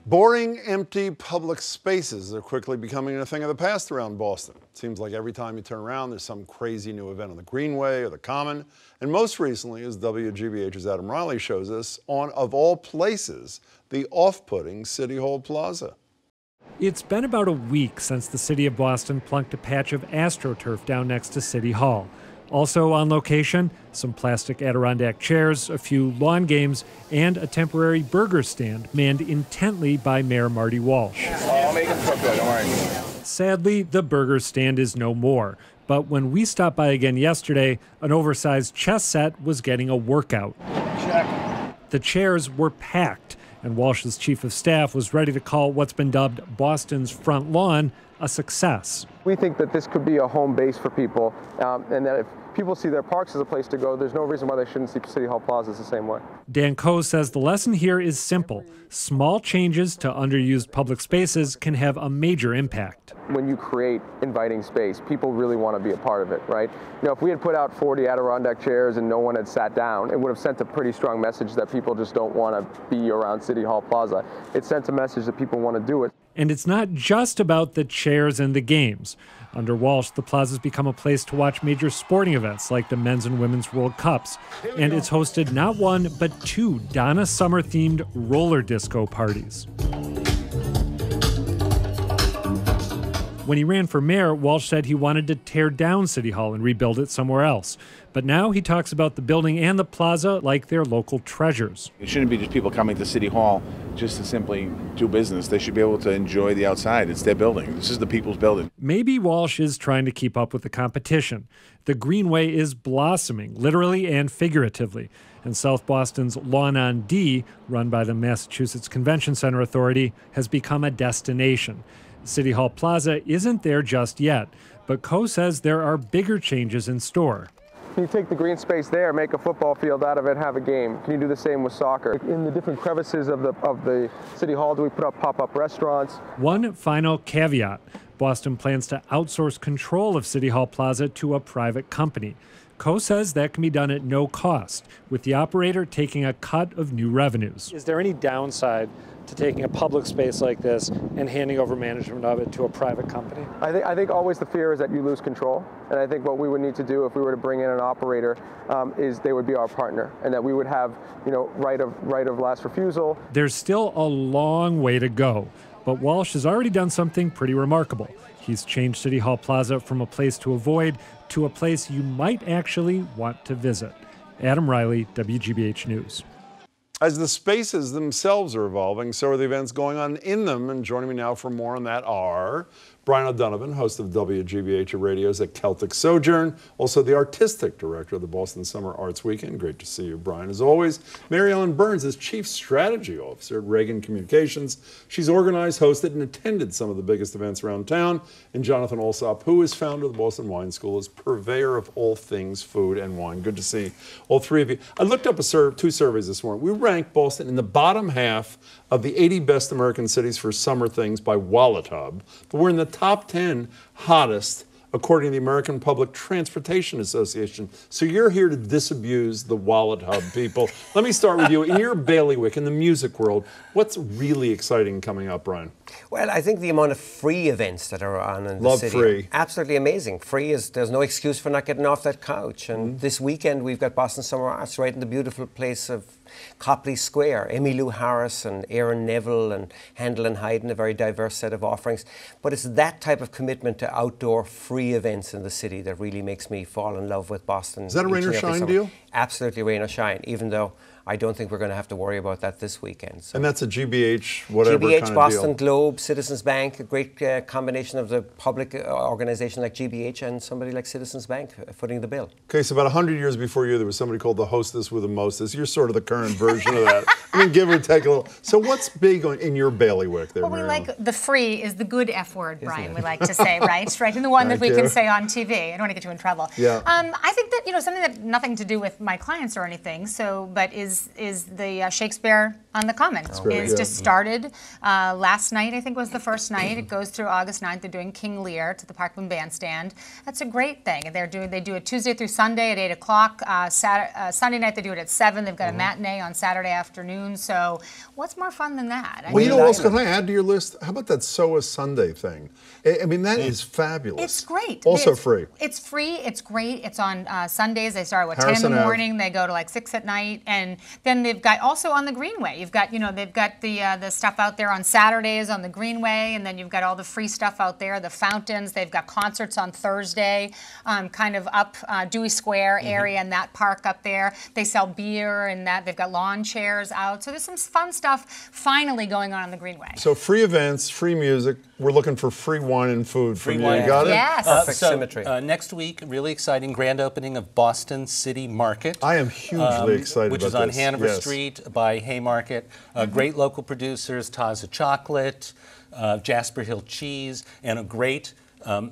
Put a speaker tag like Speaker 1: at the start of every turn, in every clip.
Speaker 1: Boring, empty public spaces are quickly becoming a thing of the past around Boston. It seems like every time you turn around, there's some crazy new event on the Greenway or the Common. And most recently, as WGBH's Adam Riley shows us, on, of all places, the off-putting City Hall Plaza.
Speaker 2: It's been about a week since the city of Boston plunked a patch of AstroTurf down next to City Hall. Also on location, some plastic Adirondack chairs, a few lawn games, and a temporary burger stand manned intently by Mayor Marty Walsh.
Speaker 3: I'll make it look good, don't worry.
Speaker 2: Sadly, the burger stand is no more. But when we stopped by again yesterday, an oversized chess set was getting a workout.
Speaker 3: Check.
Speaker 2: The chairs were packed, and Walsh's chief of staff was ready to call what's been dubbed Boston's front lawn a success.
Speaker 4: We think that this could be a home base for people, and that if people see their parks as a place to go, there's no reason why they shouldn't see City Hall Plazas the same way.
Speaker 2: Dan Coe says the lesson here is simple. Small changes to underused public spaces can have a major impact.
Speaker 4: When you create inviting space, people really want to be a part of it, right? You know, if we had put out 40 Adirondack chairs and no one had sat down, it would have sent a pretty strong message that people just don't want to be around City Hall Plaza. It sent a message that people want to do it.
Speaker 2: And it's not just about the chairs and the games. Under Walsh, the plaza's become a place to watch major sporting events like the Men's and Women's World Cups. And it's hosted not one, but two Donna Summer-themed roller disco parties. When he ran for mayor, Walsh said he wanted to tear down City Hall and rebuild it somewhere else. But now he talks about the building and the plaza like they're local treasures.
Speaker 3: It shouldn't be just people coming to City Hall just to simply do business. They should be able to enjoy the outside. It's their building. This is the people's building.
Speaker 2: Maybe Walsh is trying to keep up with the competition. The Greenway is blossoming, literally and figuratively. And South Boston's Lawn on D, run by the Massachusetts Convention Center Authority, has become a destination. City Hall Plaza isn't there just yet, but Coe says there are bigger changes in store.
Speaker 4: Can you take the green space there, make a football field out of it, have a game? Can you do the same with soccer? In the different crevices of the City Hall, do we put up pop-up restaurants?
Speaker 2: One final caveat. Boston plans to outsource control of City Hall Plaza to a private company. Coe says that can be done at no cost, with the operator taking a cut of new revenues. Is there any downside to taking a public space like this and handing over management of it to a private company?
Speaker 4: I think always the fear is that you lose control. And I think what we would need to do if we were to bring in an operator is they would be our partner, and that we would have, you know, right of last refusal.
Speaker 2: There's still a long way to go, but Walsh has already done something pretty remarkable. He's changed City Hall Plaza from a place to avoid to a place you might actually want to visit. Adam Riley, WGBH News.
Speaker 1: As the spaces themselves are evolving, so are the events going on in them. And joining me now for more on that are Brian O'Donovan, host of WGBH Radio's at Celtic Sojourn, also the artistic director of the Boston Summer Arts Weekend. Great to see you, Brian, as always. Mary Ellen Burns is Chief Strategy Officer at Reagan Communications. She's organized, hosted, and attended some of the biggest events around town. And Jonathan Alsop, who is founder of the Boston Wine School, is purveyor of all things food and wine. Good to see all three of you. I looked up two surveys this morning. We ranked Boston in the bottom half of the 80 best American cities for summer things by Wallet Hub, but we're in the top 10 hottest according to the American Public Transportation Association. So you're here to disabuse the Wallet Hub people. Let me start with you. In your bailiwick, in the music world, what's really exciting coming up, Brian?
Speaker 5: Well, I think the amount of free events that are on in the
Speaker 1: Love
Speaker 5: city.
Speaker 1: free.
Speaker 5: Absolutely amazing. Free is, there's no excuse for not getting off that couch. And this weekend we've got Boston Summer Arts right in the beautiful place of Copley Square. Emmylou Harris and Aaron Neville and Handel and Haydn, a very diverse set of offerings. But it's that type of commitment to outdoor free events in the city that really makes me fall in love with Boston.
Speaker 1: Is that a rain or shine deal?
Speaker 5: Absolutely rain or shine, even though I don't think we're going to have to worry about that this weekend. So.
Speaker 1: And that's a GBH, whatever
Speaker 5: GBH,
Speaker 1: kind of
Speaker 5: Boston
Speaker 1: deal.
Speaker 5: Globe, Citizens Bank, a great combination of the public organization like GBH and somebody like Citizens Bank footing the bill.
Speaker 1: Okay, so about 100 years before you, there was somebody called the hostess with a mostess. You're sort of the current version of that. I mean, give or take a little. So what's big in your bailiwick there,
Speaker 6: Well, we
Speaker 1: Mary
Speaker 6: like
Speaker 1: Ellen?
Speaker 6: the free is the good F word, Brian, we like to say, right? Right, and the one that we can say on TV. I don't want to get you in trouble.
Speaker 1: Yeah.
Speaker 6: I think that, something that nothing to do with my clients or anything, but is is the Shakespeare on the Common. It's
Speaker 1: yeah.
Speaker 6: just started last night, I think was the first night. It goes through August 9th. They're doing King Lear to the Parkland Bandstand. That's a great thing. They do it Tuesday through Sunday at 8 o'clock. Sunday night they do it at 7. They've got a matinee on Saturday afternoon. So what's more fun than that?
Speaker 1: Well, you know what else can I add to your list? How about that Soa Sunday thing? I mean, that is fabulous.
Speaker 6: It's great.
Speaker 1: Also free.
Speaker 6: It's free. It's great. It's on Sundays. They start at 10
Speaker 1: Harrison
Speaker 6: in the
Speaker 1: Ave.
Speaker 6: morning. They go to like 6 at night, and then they've got also on the Greenway. You've got they've got the stuff out there on Saturdays on the Greenway, and then you've got all the free stuff out there. The fountains. They've got concerts on Thursday, kind of up Dewey Square area in that park up there. They sell beer and that. They've got lawn chairs out. So there's some fun stuff finally going on the Greenway.
Speaker 1: So free events, free music. We're looking for free wine and food from
Speaker 7: Free
Speaker 1: you.
Speaker 7: wine.
Speaker 1: You got it?
Speaker 6: Yes.
Speaker 5: Perfect symmetry.
Speaker 7: Next week, really exciting grand opening of Boston City Market.
Speaker 1: I am hugely excited
Speaker 7: which
Speaker 1: about
Speaker 7: is on
Speaker 1: this.
Speaker 7: Hanover
Speaker 1: Yes.
Speaker 7: Street by Haymarket. Great local producers, Taza Chocolate, Jasper Hill Cheese, and a great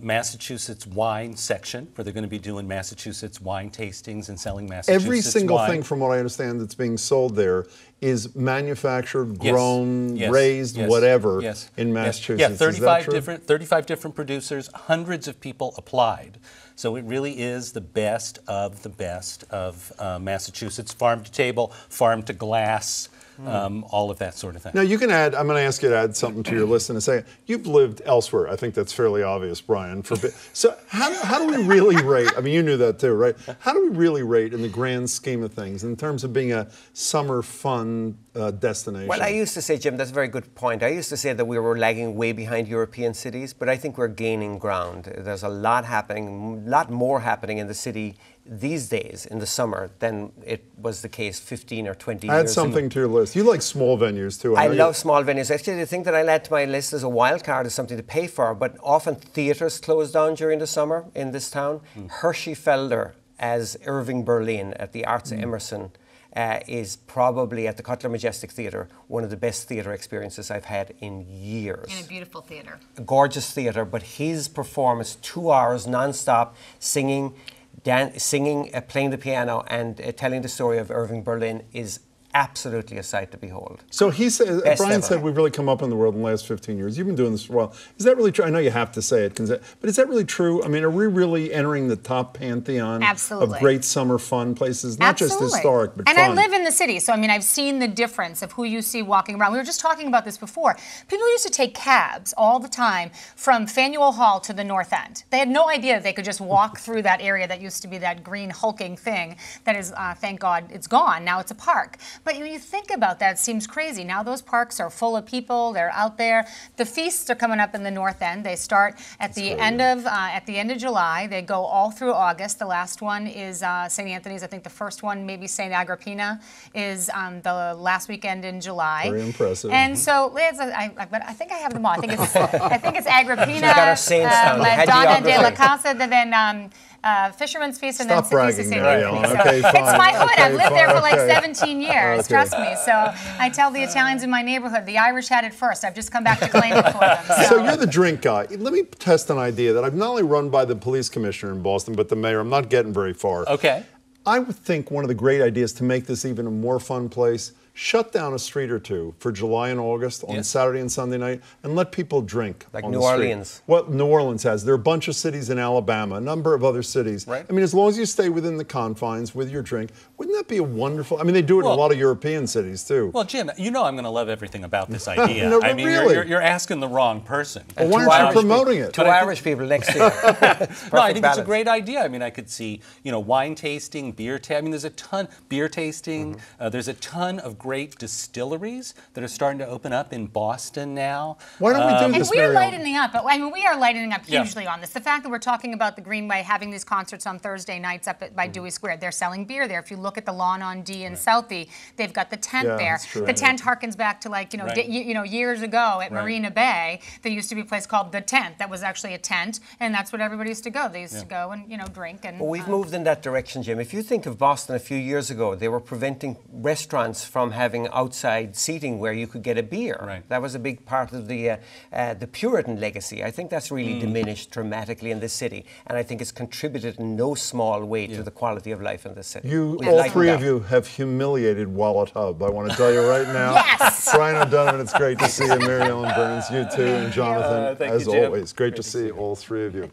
Speaker 7: Massachusetts wine section where they're going to be doing Massachusetts wine tastings and selling Massachusetts
Speaker 1: Every single
Speaker 7: wine.
Speaker 1: thing, from what I understand, that's being sold there is manufactured,
Speaker 7: Yes.
Speaker 1: grown,
Speaker 7: Yes.
Speaker 1: raised,
Speaker 7: Yes.
Speaker 1: whatever
Speaker 7: Yes.
Speaker 1: in
Speaker 7: Yes.
Speaker 1: Massachusetts.
Speaker 7: Yeah,
Speaker 1: Is that
Speaker 7: 35 different producers, hundreds of people applied. So it really is the best of Massachusetts, farm to table, farm to glass, all of that sort of thing.
Speaker 1: Now you can add. I'm going to ask you to add something to your list in a second. You've lived elsewhere. I think that's fairly obvious, Brian. So how do we really rate? I mean, you knew that too, right? How do we really rate in the grand scheme of things in terms of being a summer fun destination?
Speaker 5: Well, I used to say, Jim, that's a very good point. I used to say that we were lagging way behind European cities, but I think we're gaining ground. There's a lot happening, a lot more happening in the city these days in the summer than it was the case 15 or 20 years ago.
Speaker 1: Add something to your list. You like small venues too.
Speaker 5: I
Speaker 1: know
Speaker 5: love small venues. Actually, the thing that I add to my list as a wild card is something to pay for, but often theatres close down during the summer in this town. Hershey Felder as Irving Berlin at the Arts of Emerson is probably at the Cutler Majestic Theatre one of the best theatre experiences I've had in years.
Speaker 6: In a beautiful theater.
Speaker 5: A gorgeous theatre, but his performance, 2 hours non-stop, singing, playing the piano and telling the story of Irving Berlin is absolutely a sight to behold.
Speaker 1: So he said,
Speaker 5: Best
Speaker 1: Brian
Speaker 5: ever.
Speaker 1: said we've really come up in the world in the last 15 years. You've been doing this for a while. Is that really true? I know you have to say it, but is that really true? I mean, are we really entering the top pantheon
Speaker 6: Absolutely.
Speaker 1: of great summer fun places? Not just
Speaker 6: Absolutely.
Speaker 1: historic, but
Speaker 6: and
Speaker 1: fun.
Speaker 6: I live in the city, so I mean, I've seen the difference of who you see walking around. We were just talking about this before. People used to take cabs all the time from Faneuil Hall to the North End. They had no idea that they could just walk through that area that used to be that green hulking thing that is, thank God, it's gone. Now it's a park. But when you think about that, it seems crazy. Now those parks are full of people. They're out there. The feasts are coming up in the North End. They start at the end of July. They go all through August. The last one is St. Anthony's. I think the first one, maybe St. Agrippina, is the last weekend in July.
Speaker 1: Very impressive.
Speaker 6: And so, but I think I have them all. I think it's Agrippina,
Speaker 5: She's got her saints down.
Speaker 6: Madonna de la
Speaker 5: Hagiography.
Speaker 6: Casa, and then Fisherman's Feast, and
Speaker 1: Stop
Speaker 6: then
Speaker 1: bragging
Speaker 6: St.
Speaker 1: there,
Speaker 6: Anthony.
Speaker 1: Ellen.
Speaker 6: So
Speaker 1: Okay, fine.
Speaker 6: it's my hood. I've
Speaker 1: Okay,
Speaker 6: lived there for like
Speaker 1: fine.
Speaker 6: 17 years.
Speaker 1: Okay.
Speaker 6: Trust me. So I tell the Italians in my neighborhood, the Irish had it first. I've just come back to claim it for them.
Speaker 1: So you're the drink guy. Let me test an idea that I've not only run by the police commissioner in Boston, but the mayor. I'm not getting very far.
Speaker 7: Okay.
Speaker 1: I would think one of the great ideas to make this even a more fun place, shut down a street or two for July and August on
Speaker 7: Yes.
Speaker 1: Saturday and Sunday night and let people drink.
Speaker 5: Like
Speaker 1: on
Speaker 5: New
Speaker 1: the street.
Speaker 5: Orleans.
Speaker 1: What New Orleans has. There are a bunch of cities in Alabama, a number of other cities.
Speaker 7: Right.
Speaker 1: I mean, as long as you stay within the confines with your drink, wouldn't that be a wonderful, I mean, they do it in a
Speaker 7: Well-
Speaker 1: lot of European cities too.
Speaker 7: Well, Jim, you know I'm going to love everything about this idea.
Speaker 1: No,
Speaker 7: I
Speaker 1: but
Speaker 7: mean,
Speaker 1: really.
Speaker 7: you're asking the wrong person.
Speaker 1: Well, why
Speaker 5: Two
Speaker 1: aren't you
Speaker 5: Irish
Speaker 1: promoting
Speaker 5: people-
Speaker 1: it?
Speaker 5: Two
Speaker 7: But I think-
Speaker 5: Irish people next year.
Speaker 7: No, I think it's a
Speaker 5: balance.
Speaker 7: great idea. I mean, I could see, wine tasting, beer tasting. I mean, there's a ton, beer tasting. There's a ton of great distilleries that are starting to open up in Boston now.
Speaker 1: Why don't we do
Speaker 6: And
Speaker 1: this,
Speaker 6: we're
Speaker 1: Mary Ellen?
Speaker 6: lightening up. I mean, we are lightening up
Speaker 7: Yeah.
Speaker 6: hugely on this. The fact that we're talking about the Greenway having these concerts on Thursday nights up by Dewey Square, they're selling beer there. If you look at the lawn on D in Southie, they've got the tent
Speaker 1: Yeah,
Speaker 6: there.
Speaker 1: that's true.
Speaker 6: The tent harkens back to
Speaker 7: Right.
Speaker 6: years ago at
Speaker 7: Right.
Speaker 6: Marina Bay. There used to be a place called The Tent that was actually a tent, and that's what everybody used to go. They used to go and drink and.
Speaker 5: Well, we've moved in that direction, Jim. If you think of Boston a few years ago, they were preventing restaurants from having outside seating where you could get a beer.
Speaker 7: Right.
Speaker 5: That was a big part of the Puritan legacy. I think that's really diminished dramatically in this city, and I think it's contributed in no small way to the quality of life in this city.
Speaker 1: You,
Speaker 5: We
Speaker 1: all
Speaker 5: lightened
Speaker 1: three
Speaker 5: up.
Speaker 1: of you, have humiliated Wallet Hub. I want to tell you right now.
Speaker 6: Yes!
Speaker 1: Brian O'Donovan, it's great to see you. Mary Ellen Burns, you too, and Jonathan,
Speaker 7: Thank you,
Speaker 1: as
Speaker 7: Jim.
Speaker 1: always. Great to see all three of you.